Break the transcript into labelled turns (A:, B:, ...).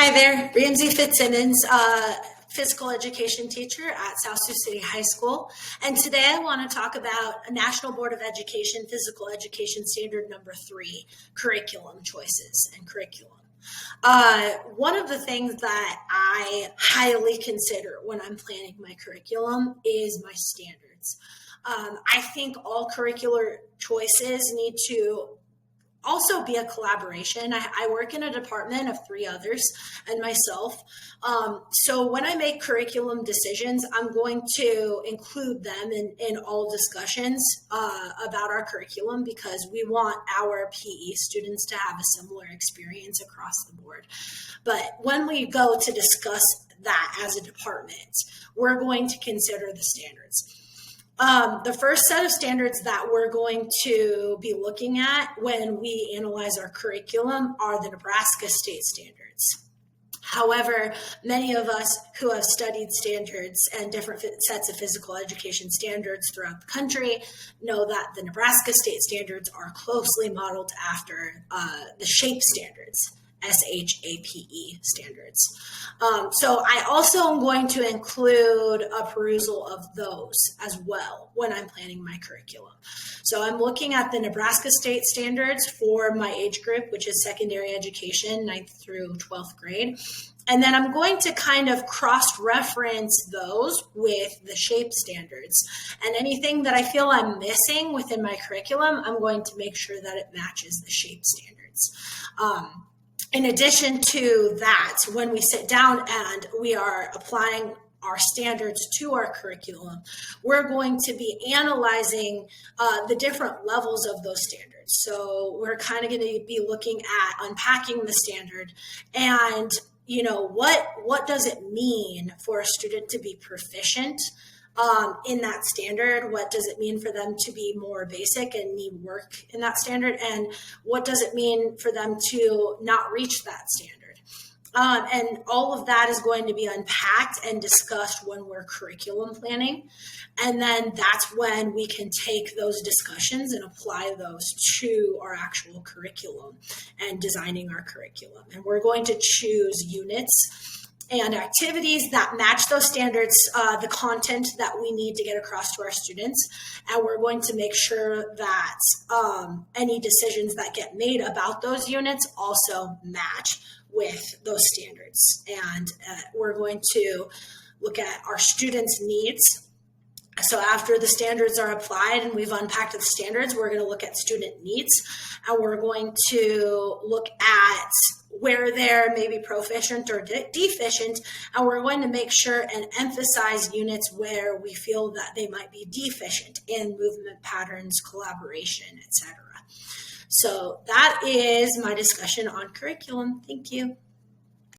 A: Hi there, Ramsey Fitzsimmons, physical education teacher at South Sioux City High School. And today I want to talk about a National Board of Education Physical Education Standard number 3, curriculum choices and curriculum. One of the things that I highly consider when I'm planning my curriculum is my standards. I think all curricular choices need to also be a collaboration. I work in a department of 3 others and myself. So when I make curriculum decisions, I'm going to include them in all discussions about our curriculum because we want our PE students to have a similar experience across the board. But when we go to discuss that as a department, we're going to consider the standards. The first set of standards that we're going to be looking at when we analyze our curriculum are the Nebraska state standards. However, many of us who have studied standards and different sets of physical education standards throughout the country know that the Nebraska state standards are closely modeled after the SHAPE standards. SHAPE standards. So I also am going to include a perusal of those as well when I'm planning my curriculum. So I'm looking at the Nebraska state standards for my age group, which is secondary education, 9th through 12th grade. And then I'm going to kind of cross-reference those with the SHAPE standards. And anything that I feel I'm missing within my curriculum, I'm going to make sure that it matches the SHAPE standards. In addition to that, when we sit down and we are applying our standards to our curriculum, we're going to be analyzing the different levels of those standards. So we're kind of going to be looking at unpacking the standard and, you know, what does it mean for a student to be proficient in that standard? What does it mean for them to be more basic and need work in that standard? And what does it mean for them to not reach that standard? And all of that is going to be unpacked and discussed when we're curriculum planning. And then that's when we can take those discussions and apply those to our actual curriculum and designing our curriculum. And we're going to choose units and activities that match those standards, the content that we need to get across to our students. And we're going to make sure that any decisions that get made about those units also match with those standards. And we're going to look at our students' needs. So after the standards are applied and we've unpacked the standards, we're going to look at student needs, and we're going to look at where they're maybe proficient or deficient, and we're going to make sure and emphasize units where we feel that they might be deficient in movement patterns, collaboration, etc. So that is my discussion on curriculum. Thank you.